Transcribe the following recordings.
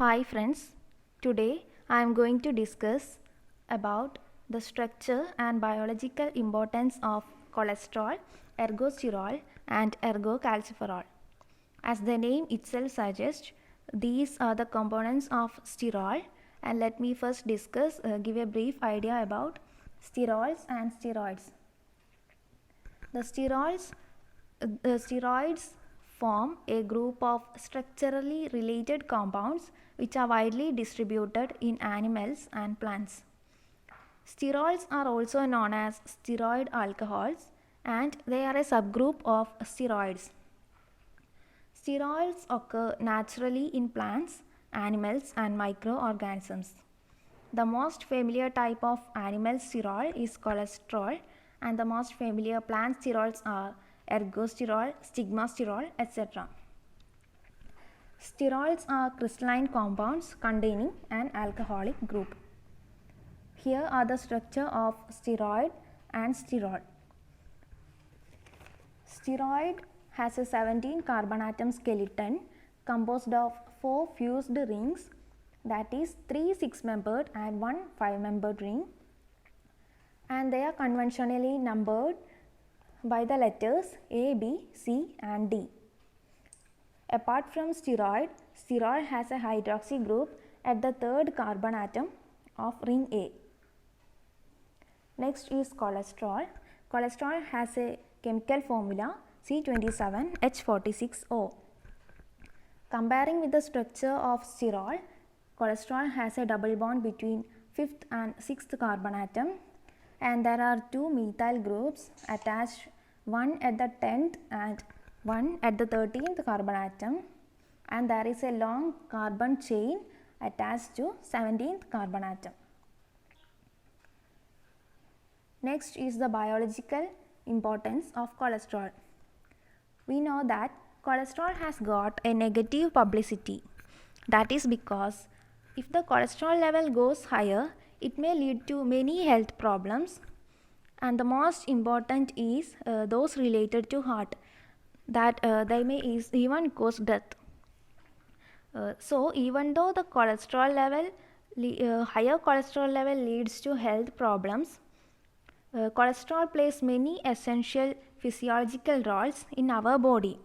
Hi friends, today I am going to discuss about the structure and biological importance of cholesterol, ergosterol and ergocalciferol. As the name itself suggests, these are the components of sterol, and let me first give a brief idea about sterols and steroids. The steroids form a group of structurally related compounds which are widely distributed in animals and plants. Sterols are also known as steroid alcohols and they are a subgroup of steroids. Sterols occur naturally in plants, animals and microorganisms. The most familiar type of animal sterol is cholesterol and the most familiar plant sterols are ergosterol, stigmasterol, etc. Sterols are crystalline compounds containing an alcoholic group. Here are the structure of steroid and sterol. Steroid has a 17 carbon atom skeleton composed of 4 fused rings, that is 3 6-membered and 1 5-membered ring, and they are conventionally numbered by the letters A, B, C and D. Apart from steroid, sterol has a hydroxy group at the 3rd carbon atom of ring A. Next is cholesterol. Cholesterol has a chemical formula C27H46O. Comparing with the structure of sterol, cholesterol has a double bond between 5th and 6th carbon atom, and there are 2 methyl groups attached, one at the 10th and one at the 13th carbon atom, and there is a long carbon chain attached to 17th carbon atom. Next is the biological importance of cholesterol. We know that cholesterol has got a negative publicity. That is because if the cholesterol level goes higher, it may lead to many health problems, and the most important is those related to heart, that they may even cause death. So even though the cholesterol level higher cholesterol level leads to health problems, cholesterol plays many essential physiological roles in our body.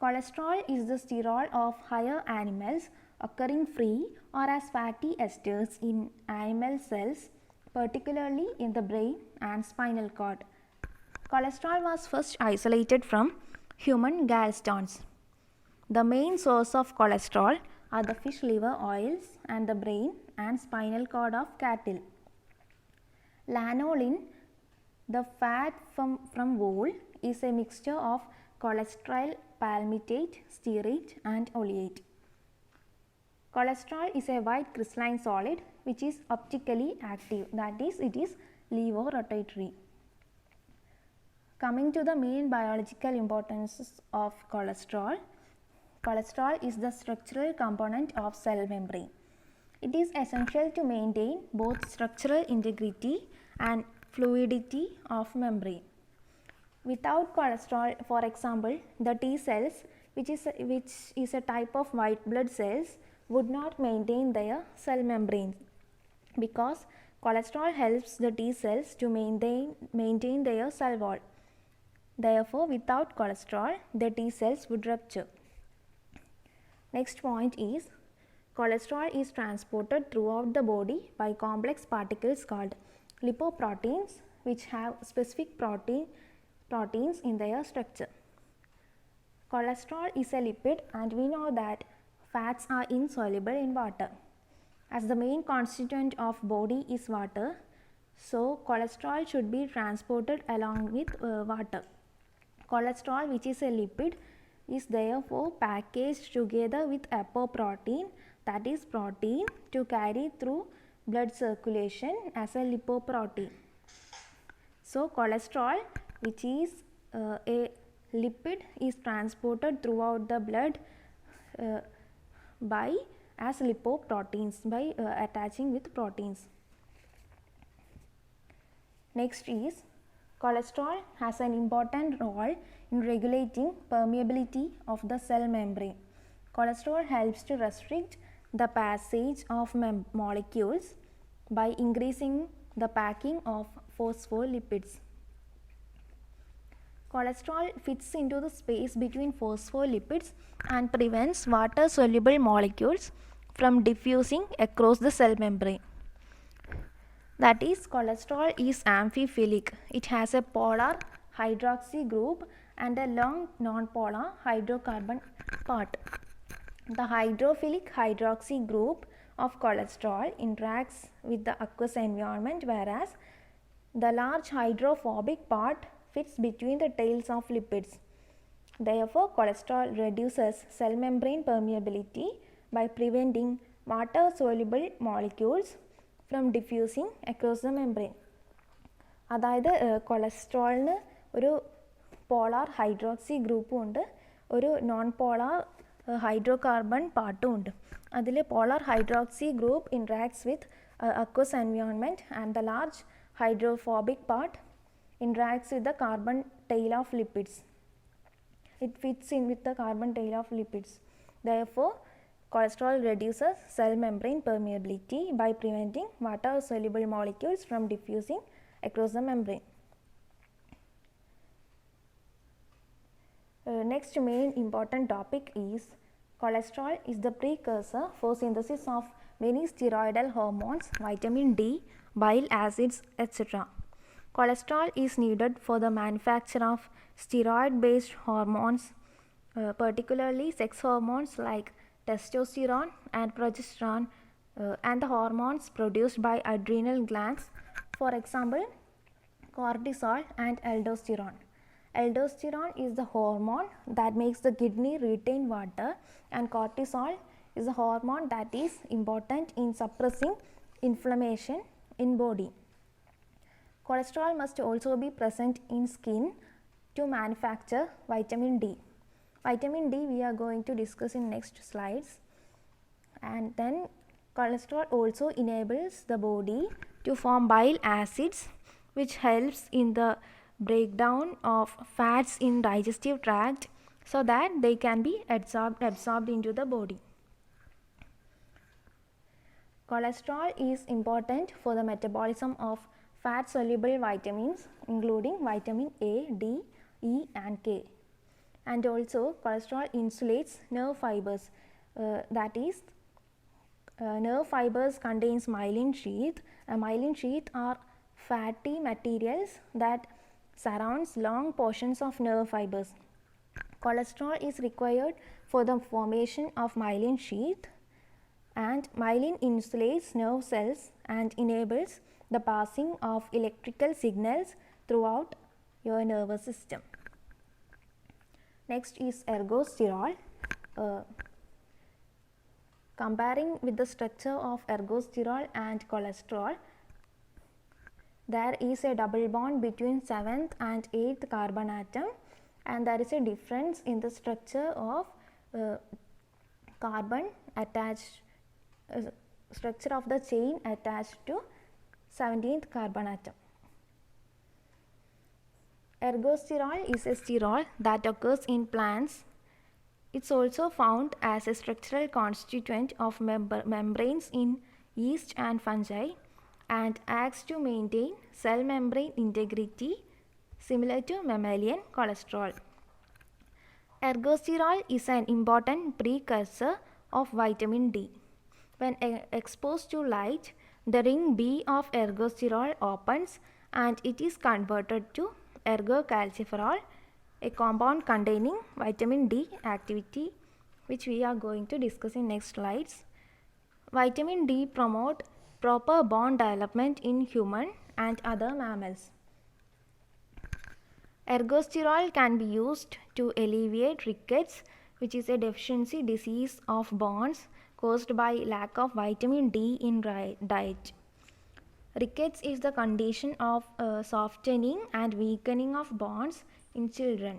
Cholesterol is the sterol of higher animals occurring free or as fatty esters in animal cells, particularly in the brain and spinal cord. Cholesterol was first isolated from human gallstones. The main source of cholesterol are the fish liver oils and the brain and spinal cord of cattle. Lanolin, the fat from wool, is a mixture of cholesterol, palmitate, stearate and oleate. Cholesterol is a white crystalline solid which is optically active, that is, it is levorotatory. Coming to the main biological importance of cholesterol, cholesterol is the structural component of cell membrane. It is essential to maintain both structural integrity and fluidity of membrane. Without cholesterol, for example, the T cells, which is a type of white blood cells, would not maintain their cell membrane, because cholesterol helps the T cells to maintain their cell wall. Therefore, without cholesterol, the T cells would rupture. Next point is, cholesterol is transported throughout the body by complex particles called lipoproteins, which have specific proteins in their structure. Cholesterol is a lipid, and we know that fats are insoluble in water. As the main constituent of body is water, so cholesterol should be transported along with water. Cholesterol, which is a lipid, is therefore packaged together with apoprotein, that is protein, to carry through blood circulation as a lipoprotein. So cholesterol, which is a lipid, is transported throughout the blood as lipoproteins by attaching with proteins. Next is, cholesterol has an important role in regulating permeability of the cell membrane. Cholesterol helps to restrict the passage of molecules by increasing the packing of phospholipids. Cholesterol fits into the space between phospholipids and prevents water-soluble molecules from diffusing across the cell membrane. That is, cholesterol is amphiphilic. It has a polar hydroxy group and a long non-polar hydrocarbon part. The hydrophilic hydroxy group of cholesterol interacts with the aqueous environment, whereas the large hydrophobic part fits between the tails of lipids. Therefore, cholesterol reduces cell membrane permeability by preventing water-soluble molecules from diffusing across the membrane. അതായത് കൊളസ്ട്രോളിന് ഒരു polar hydroxy ഗ്രൂപ്പും ഉണ്ട്, ഒരു non polar hydrocarbon പാർട്ടും ഉണ്ട്. അതിൽ polar hydroxy group interacts with aqueous environment and the large hydrophobic part interacts with the carbon tail of lipids. It fits in with the carbon tail of lipids. Therefore, cholesterol reduces cell membrane permeability by preventing water-soluble molecules from diffusing across the membrane. Next main important topic is cholesterol is the precursor for synthesis of many steroidal hormones, vitamin D, bile acids, etc. Cholesterol is needed for the manufacture of steroid-based hormones, particularly sex hormones like testosterone and progesterone, and the hormones produced by adrenal glands, for example, cortisol and aldosterone. Aldosterone is the hormone that makes the kidney retain water, and cortisol is a hormone that is important in suppressing inflammation in body. Cholesterol must also be present in skin to manufacture vitamin D. Vitamin D we are going to discuss in next slides. And then cholesterol also enables the body to form bile acids, which helps in the breakdown of fats in digestive tract so that they can be absorbed into the body. Cholesterol is important for the metabolism of fat soluble vitamins including vitamin A, D, E and K. And also cholesterol insulates nerve fibers, that is, nerve fibers contains myelin sheath. Myelin sheath are fatty materials that surrounds long portions of nerve fibers. Cholesterol is required for the formation of myelin sheath, and myelin insulates nerve cells and enables the passing of electrical signals throughout your nervous system. Next is ergosterol. Comparing with the structure of ergosterol and cholesterol, there is a double bond between 7th and 8th carbon atom, and there is a difference in the structure of carbon attached, structure of the chain attached to 17th carbon atom. Ergosterol is a sterol that occurs in plants. It's also found as a structural constituent of membranes in yeast and fungi and acts to maintain cell membrane integrity similar to mammalian cholesterol. Ergosterol is an important precursor of vitamin D. When exposed to light, the ring B of ergosterol opens and it is converted to ergocalciferol, a compound containing vitamin D activity, which we are going to discuss in next slides. Vitamin D promote proper bond development in human and other mammals. Ergosterol can be used to alleviate rickets, which is a deficiency disease of bonds caused by lack of vitamin D in diet. Rickets is the condition of softening and weakening of bonds in children.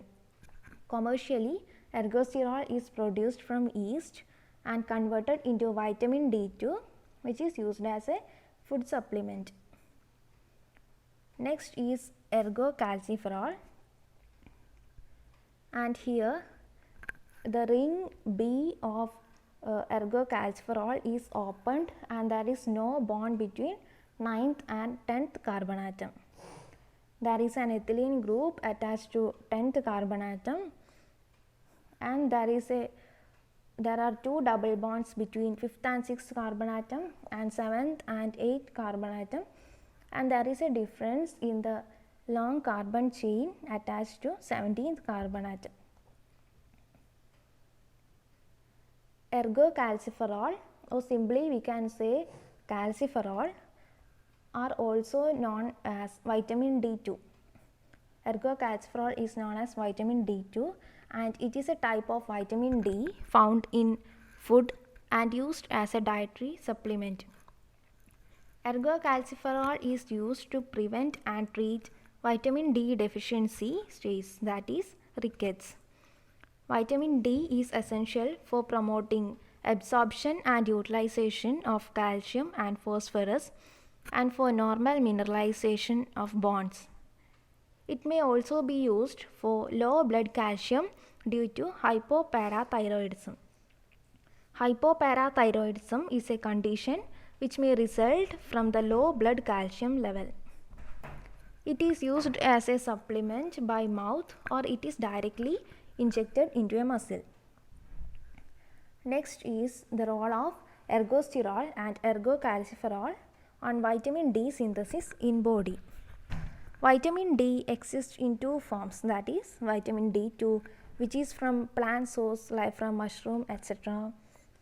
Commercially, ergosterol is produced from yeast and converted into vitamin D2, which is used as a food supplement. Next is ergocalciferol, and here the ring B of ergocalciferol is opened and there is no bond between 9th and 10th carbon atom. There is an ethylene group attached to 10th carbon atom, and there are two double bonds between 5th and 6th carbon atom and 7th and 8th carbon atom, and there is a difference in the long carbon chain attached to 17th carbon atom. Ergocalciferol, or simply we can say calciferol, are also known as vitamin D2. Ergocalciferol is known as vitamin D2 and it is a type of vitamin D found in food and used as a dietary supplement. Ergocalciferol is used to prevent and treat vitamin D deficiency stage, that is rickets. Vitamin D is essential for promoting absorption and utilization of calcium and phosphorus and for normal mineralization of bones. It may also be used for low blood calcium due to hypoparathyroidism. Hypoparathyroidism is a condition which may result from the low blood calcium level. It is used as a supplement by mouth or it is directly injected into a muscle. Next is the role of ergosterol and ergocalciferol on vitamin D synthesis in body. Vitamin D exists in two forms, that is vitamin D2 which is from plant source like from mushroom etc.,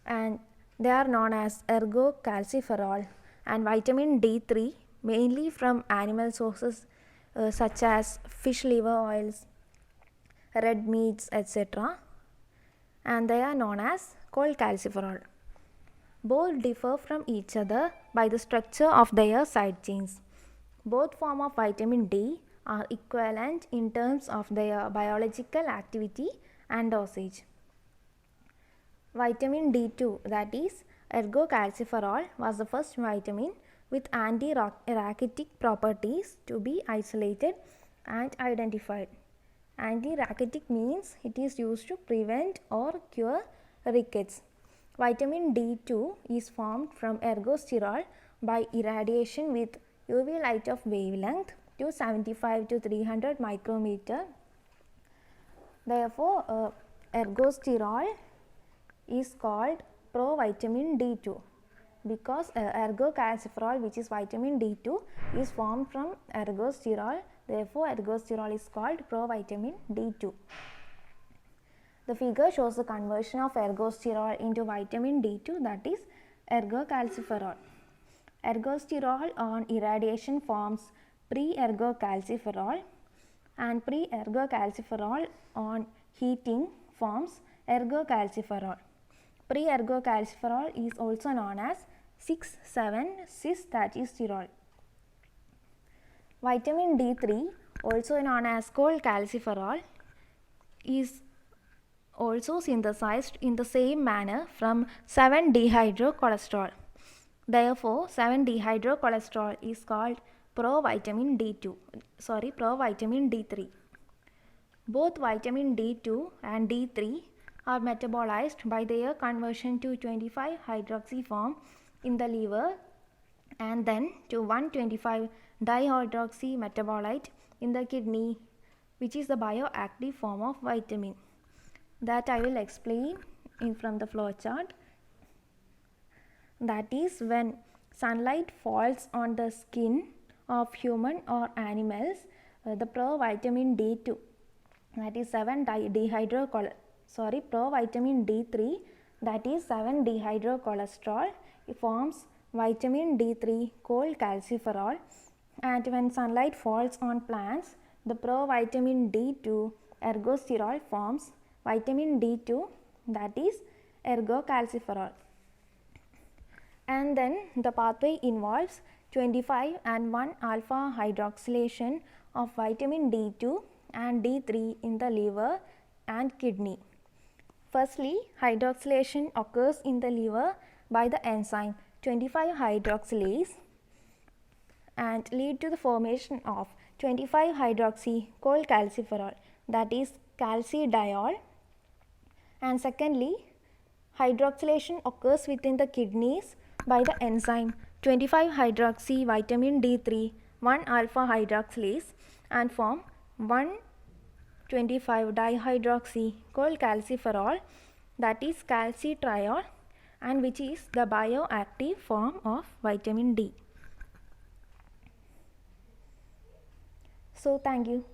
and they are known as ergocalciferol, and vitamin D3 mainly from animal sources such as fish liver oils, red meats etc., and they are known as cholecalciferol. Both differ from each other by the structure of their side chains. Both forms of vitamin D are equivalent in terms of their biological activity and dosage. Vitamin D2, that is ergocalciferol, was the first vitamin with anti-rachitic properties to be isolated and identified. Anti-rachitic means it is used to prevent or cure rickets. Vitamin D2 is formed from ergosterol by irradiation with UV light of wavelength 275 to 300 micrometer. Therefore, ergosterol is called provitamin D2 because ergocalciferol, which is vitamin D2, is formed from ergosterol. Therefore, ergosterol is called provitamin D2. The figure shows the conversion of ergosterol into vitamin D2, that is ergocalciferol. Ergosterol on irradiation forms pre-ergocalciferol and pre-ergocalciferol on heating forms ergocalciferol. Pre-ergocalciferol is also known as 6,7-cis, that is sterol. Vitamin D3, also known as cholecalciferol, is also synthesized in the same manner from 7-dehydrocholesterol. Therefore, 7-dehydrocholesterol is called provitamin D3. Both vitamin D2 and D3 are metabolized by their conversion to 25-hydroxy form in the liver and then to 1,25-dihydroxy metabolite in the kidney, which is the bioactive form of vitamin. That I will explain from the flow chart. That is, when sunlight falls on the skin of human or animals, the provitamin D2, that is provitamin D3, that is 7-dehydrocholesterol, forms vitamin D3 cholecalciferol, and when sunlight falls on plants, the provitamin D2 ergosterol forms vitamin D2, that is ergocalciferol. And then the pathway involves 25 and 1 alpha hydroxylation of vitamin D2 and D3 in the liver and kidney. Firstly, hydroxylation occurs in the liver by the enzyme 25-hydroxylase and lead to the formation of 25-hydroxy cholecalciferol, that is calcidiol. And secondly, Hydroxylation occurs within the kidneys by the enzyme 25-hydroxy vitamin D3 1-alpha hydroxylase and form 1,25-dihydroxy called calciferol, that is calcitriol, and which is the bioactive form of vitamin D. So thank you.